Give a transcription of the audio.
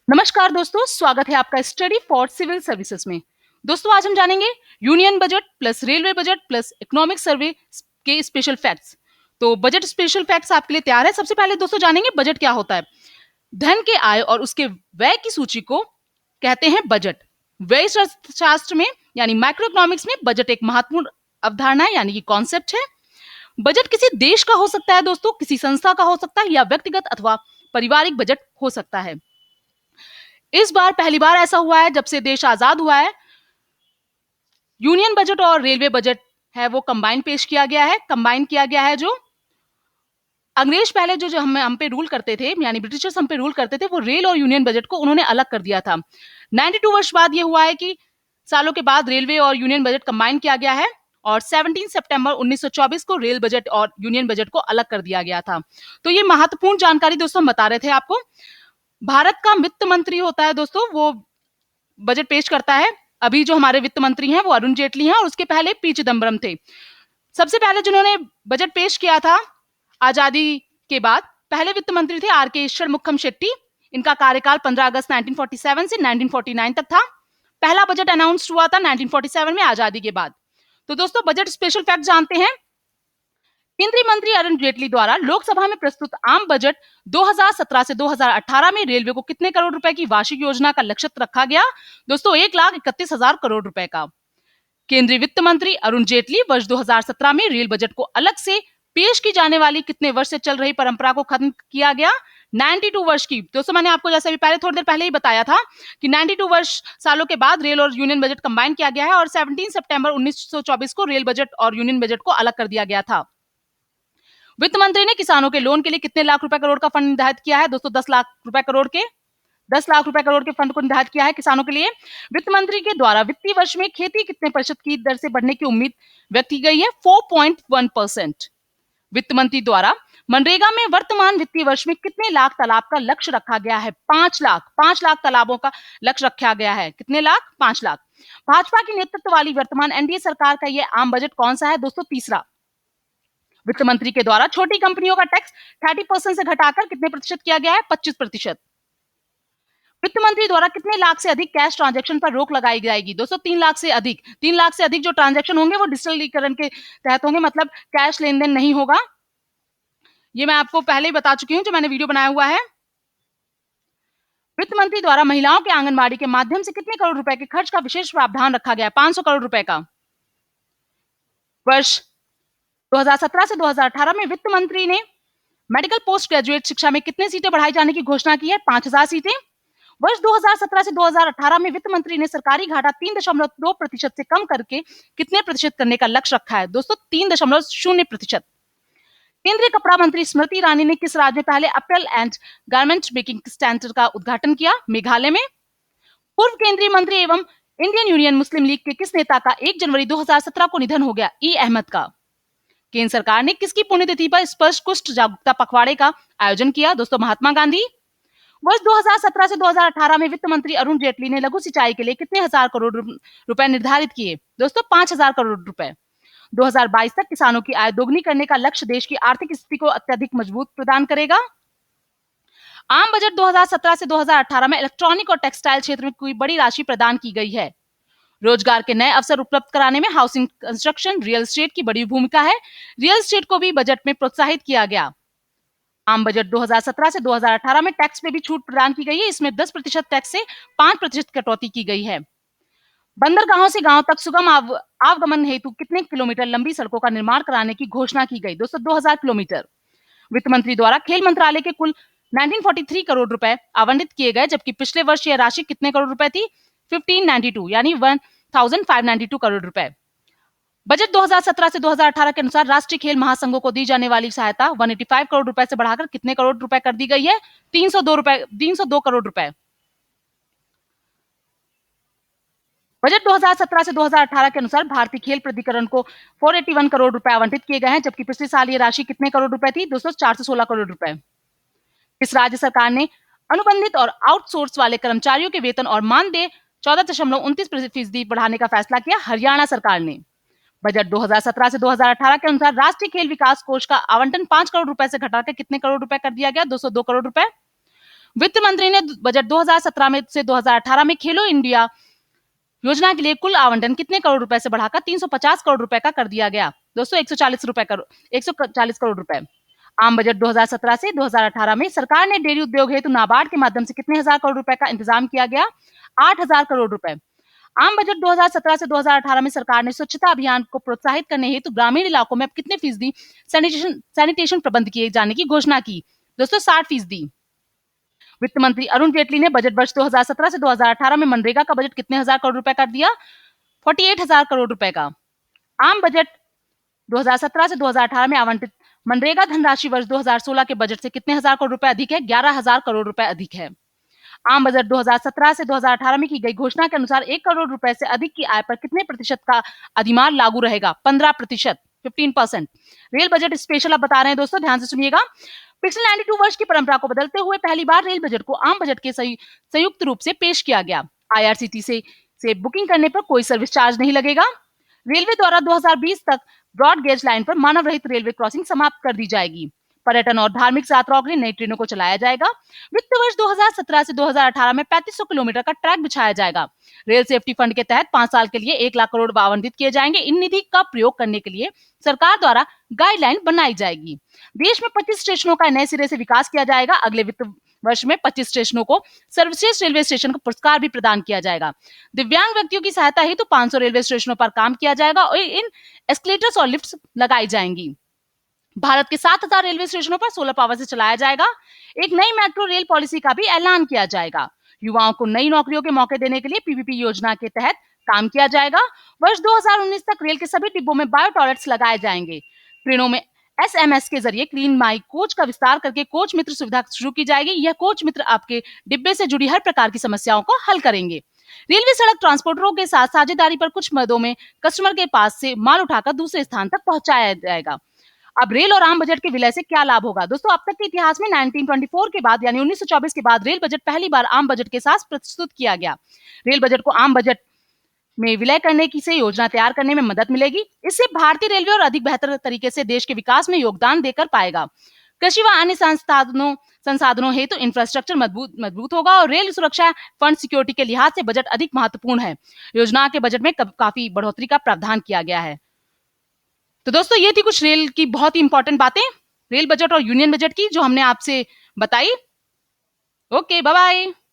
नमस्कार दोस्तों, स्वागत है आपका स्टडी फॉर सिविल सर्विसेज में। दोस्तों आज हम जानेंगे union budget plus railway budget plus economic survey के स्पेशल फैक्ट्स। तो बजट स्पेशल फैक्ट्स आपके लिए तैयार है। सबसे पहले दोस्तों जानेंगे बजट क्या होता है। धन के आय और उसके व्यय की सूची को कहते हैं बजट। व्यय शास्त्र में यानी माइक्रो इकोनॉमिक्स में बजट एक महत्वपूर्ण अवधारणा है यानी कि कॉन्सेप्ट है। बजट किसी देश का हो सकता है दोस्तों, किसी संस्था का हो सकता है या व्यक्तिगत अथवा पारिवारिक बजट हो सकता है। इस बार पहली बार ऐसा हुआ है जब से देश आजाद हुआ है, यूनियन बजट और रेलवे बजट है वो कंबाइन पेश किया गया है, कंबाइन किया गया है। जो अंग्रेज पहले जो हम पे रूल करते थे यानी ब्रिटिशर्स हम पे रूल करते थे, वो रेल और यूनियन बजट को उन्होंने अलग कर दिया था। 92 वर्ष बाद ये हुआ है कि सालों के बाद रेलवे और यूनियन बजट कंबाइन किया गया है और 17 सितंबर 1924 को रेल बजट और यूनियन बजट को अलग कर दिया गया था। तो ये महत्वपूर्ण जानकारी दोस्तों हम बता रहे थे आपको। भारत का वित्त मंत्री होता है दोस्तों, वो बजट पेश करता है। अभी जो हमारे वित्त मंत्री हैं वो अरुण जेटली हैं और उसके पहले पी चिदम्बरम थे। सबसे पहले जिन्होंने बजट पेश किया था आजादी के बाद, पहले वित्त मंत्री थे आर के षणमुखम शेट्टी। इनका कार्यकाल 15 अगस्त 1947 से 1949 तक था। पहला बजट अनाउंस हुआ था 1947 में आजादी के बाद। तो दोस्तों बजट स्पेशल फैक्ट जानते हैं। केंद्रीय मंत्री अरुण जेटली द्वारा लोकसभा में प्रस्तुत आम बजट 2017 से 2018 में रेलवे को कितने करोड़ रुपए की वार्षिक योजना का लक्ष्य रखा गया दोस्तों? 1,31,000 करोड़ रुपए का। केंद्रीय वित्त मंत्री अरुण जेटली वर्ष 2017 में रेल बजट को अलग से पेश की जाने वाली कितने वर्ष से चल रही परंपरा को खत्म किया गया? 92 वर्ष की। दोस्तों मैंने आपको जैसे भी पहले थोड़ी देर पहले ही बताया था कि 92 वर्ष सालों के बाद रेल और यूनियन बजट कंबाइन किया गया है और 17 सितंबर 1924 को रेल बजट और यूनियन बजट को अलग कर दिया गया था। वित्त मंत्री ने किसानों के लोन के लिए कितने लाख रुपए करोड़ का फंड निर्धारित किया है दोस्तों? 10 लाख रुपए करोड़ के 10 लाख रुपए करोड़ के फंड को निर्धारित किया है किसानों के लिए। वित्त मंत्री के द्वारा वित्तीय वर्ष में खेती कितने प्रतिशत की दर से बढ़ने की उम्मीद व्यक्त की गई है? 4.1%। वित्त मंत्री द्वारा मनरेगा में वर्तमान वित्तीय वर्ष में कितने लाख तालाब का लक्ष्य रखा गया है? 5 लाख तालाबों का लक्ष्य रखा गया है। कितने लाख? 5 लाख। भाजपा की नेतृत्व वाली वर्तमान एनडीए सरकार का यह आम बजट कौन सा है दोस्तों? तीसरा। वित्त मंत्री के द्वारा छोटी कंपनियों का टैक्स 30% से घटाकर कितने प्रतिशत किया गया है? 25%। वित्त मंत्री द्वारा कितने लाख से अधिक कैश ट्रांजैक्शन पर रोक लगाई जाएगी दोस्तों? 3 लाख से अधिक। 3 लाख से अधिक जो ट्रांजैक्शन होंगे वो डिजिटलीकरण के तहत होंगे, मतलब कैश लेन देन नहीं होगा। ये मैं आपको पहले ही बता चुकी हूँ जो मैंने वीडियो बनाया हुआ है। वित्त मंत्री द्वारा महिलाओं के आंगनबाड़ी के माध्यम से कितने करोड़ रुपए के खर्च का विशेष प्रावधान रखा गया है? 500 करोड़ रुपए का। वर्ष 2017 से 2018 में वित्त मंत्री ने मेडिकल पोस्ट ग्रेजुएट शिक्षा में कितने सीटें बढ़ाई जाने की घोषणा की है? 5,000 सीटें। वर्ष 2017 से 2018 में वित्त मंत्री ने सरकारी घाटा 3.2% से कम करके कितने प्रतिशत करने का लक्ष्य रखा है दोस्तों? 3.0%। केंद्रीय कपड़ा मंत्री स्मृति ईरानी ने किस राज्य में पहले April and garment making centre का उद्घाटन किया? मेघालय में। पूर्व केंद्रीय मंत्री एवं इंडियन यूनियन मुस्लिम लीग के किस नेता का 1 जनवरी 2017 को निधन हो गया? ई अहमद का। केंद्र सरकार ने किसकी पुण्यतिथि पर स्पर्श कुष्ठ जागरूकता पखवाड़े का आयोजन किया दोस्तों? महात्मा गांधी। वर्ष 2017 से 2018 में वित्त मंत्री अरुण जेटली ने लघु सिंचाई के लिए कितने हजार करोड़ रुपए निर्धारित किए दोस्तों? 5,000 करोड़ रुपए। 2022 तक किसानों की आय दोगुनी करने का लक्ष्य देश की आर्थिक स्थिति को अत्यधिक मजबूत प्रदान करेगा। आम बजट 2017 से 2018 में इलेक्ट्रॉनिक और टेक्सटाइल क्षेत्र में कोई बड़ी राशि प्रदान की गई है। रोजगार के नए अवसर उपलब्ध कराने में हाउसिंग कंस्ट्रक्शन रियल एस्टेट की बड़ी भूमिका है। रियल एस्टेट को भी बजट में प्रोत्साहित किया गया। आम बजट 2017 से 2018 में टैक्स पे भी छूट प्रदान की गई है। इसमें 10% टैक्स से 5% कटौती की गई है। बंदरगाहों से गांव तक सुगम आवागमन हेतु कितने किलोमीटर लंबी सड़कों का निर्माण कराने की घोषणा की गई दोस्तों? 2000 किलोमीटर। वित्त मंत्री द्वारा खेल मंत्रालय के कुल 1943 करोड़ रुपए आवंटित किए गए, जबकि पिछले वर्ष यह राशि कितने करोड़ रुपए थी? 1592 यानी 1592 करोड़ रुपए। बजट 2017 से 2018 के अनुसार राष्ट्रीय खेल महासंघों को दी जाने वाली सहायता 185 करोड़ रुपए से बढ़ाकर कितने करोड़ रुपए कर दी गई है? 302 करोड़ रुपए। बजट 2017 से 2018 के अनुसार भारतीय खेल प्राधिकरण को 481 करोड़ रुपए आवंटित किए गए हैं, जबकि पिछले साल ये राशि कितने करोड़ रुपए थी दोस्तों? 416 करोड़ रुपए। इस राज्य सरकार ने अनुबंधित और आउटसोर्स वाले कर्मचारियों के वेतन और मानदेय 14.29% बढ़ाने का फैसला किया? हरियाणा सरकार ने। बजट 2017 से 2018 के अनुसार राष्ट्रीय खेल विकास कोष का आवंटन 5 करोड़ रुपए से घटाकर कितने करोड़ रुपए कर दिया गया? 202 करोड़ रुपए। वित्त मंत्री ने बजट 2017 में से 2018 में खेलो इंडिया योजना के लिए कुल आवंटन कितने करोड़ रुपए से बढ़ाकर 350 करोड़ रुपए का कर दिया गया? दोस्तों 140 करोड़ रुपए। आम बजट 2017 से 2018 में सरकार ने डेयरी उद्योग हेतु नाबार्ड के माध्यम से कितने हजार करोड़ रुपए का इंतजाम किया गया? 8,000 करोड़ रुपए। आम बजट 2017 से 2018 में सरकार ने स्वच्छता अभियान को प्रोत्साहित करने हेतु ग्रामीण इलाकों में अब कितने फीसदी सैनिटेशन प्रबंध किए जाने की घोषणा की? दोस्तों 60%। वित्त मंत्री अरुण जेटली ने बजट वर्ष 2017 से 2018 में मनरेगा का बजट कितने हजार करोड़ रुपए कर दिया? 48,000 करोड़ रुपए का। आम बजट 2017 से 2018 में आवंटित मनरेगा धनराशि वर्ष 2016 के बजट से कितने हजार करोड़ रुपए अधिक है? 11,000 करोड़ रुपए अधिक है। आम बजट 2017 से 2018 में की गई घोषणा के अनुसार 1 करोड़ रुपए से अधिक की आय पर कितने प्रतिशत का अधिमार लागू रहेगा? 15%, 15%। रेल बजट स्पेशल अब बता रहे हैं दोस्तों, ध्यान से सुनिएगा। पिछले 92 वर्ष की परंपरा को बदलते हुए पहली बार रेल बजट को आम बजट के संयुक्त रूप से पेश किया गया। आईआरसीटीसी से बुकिंग करने पर कोई सर्विस चार्ज नहीं लगेगा। रेलवे द्वारा 2020 तक ब्रॉड गेज लाइन पर मानव रहित रेलवे क्रॉसिंग समाप्त कर दी जाएगी। पर्यटन और धार्मिक यात्राओं के लिए नई ट्रेनों को चलाया जाएगा। वित्त वर्ष 2017 से 2018 में 3500 किलोमीटर का ट्रैक बिछाया जाएगा। रेल सेफ्टी फंड के तहत 5 साल के लिए 1 लाख करोड़ आवंटित किए जाएंगे। इन निधि का प्रयोग करने के लिए सरकार द्वारा गाइडलाइन बनाई जाएगी। देश में 25 स्टेशनों का नए सिरे से विकास किया जाएगा। अगले वित्त वर्ष में 25 स्टेशनों को सर्वश्रेष्ठ रेलवे स्टेशन का पुरस्कार भी प्रदान किया जाएगा। दिव्यांग व्यक्तियों की सहायता हेतु 500 रेलवे स्टेशनों पर काम किया जाएगा और इन एस्केलेटर्स और लिफ्ट्स लगाई जाएंगी। भारत के 7,000 रेलवे स्टेशनों पर सोलर पावर से चलाया जाएगा। एक नई मेट्रो रेल पॉलिसी का भी ऐलान किया जाएगा। युवाओं को नई नौकरियों के मौके देने के लिए पीपीपी योजना के तहत काम किया जाएगा। वर्ष 2019 तक रेल के सभी डिब्बों में बायो टॉयलेट्स लगाए जाएंगे। ट्रेनों में एसएमएस के जरिए क्लीन माई कोच का विस्तार करके कोच मित्र सुविधा शुरू की जाएगी। यह कोच मित्र आपके डिब्बे से जुड़ी हर प्रकार की समस्याओं को हल करेंगे। रेलवे सड़क ट्रांसपोर्टरों के साथ साझेदारी पर कुछ मदों में कस्टमर के पास से माल उठाकर दूसरे स्थान तक पहुंचाया जाएगा। अब रेल और आम बजट के विलय से क्या लाभ होगा? दोस्तों अब तक के इतिहास में 1924 के बाद यानी 1924 के बाद रेल बजट पहली बार आम बजट के साथ प्रस्तुत किया गया। रेल बजट को आम बजट में विलय करने की से योजना तैयार करने में मदद मिलेगी। इससे भारतीय रेलवे और अधिक बेहतर तरीके से देश के विकास में योगदान देकर पाएगा। कृषि व अन्य संसाधनों हेतु इंफ्रास्ट्रक्चर मजबूत होगा और रेल सुरक्षा फंड सिक्योरिटी के लिहाज से बजट अधिक महत्वपूर्ण है। योजना के बजट में काफी बढ़ोतरी का प्रावधान किया गया है। तो दोस्तों ये थी कुछ रेल की बहुत ही इंपॉर्टेंट बातें, रेल बजट और यूनियन बजट की, जो हमने आपसे बताई। Okay, bye bye.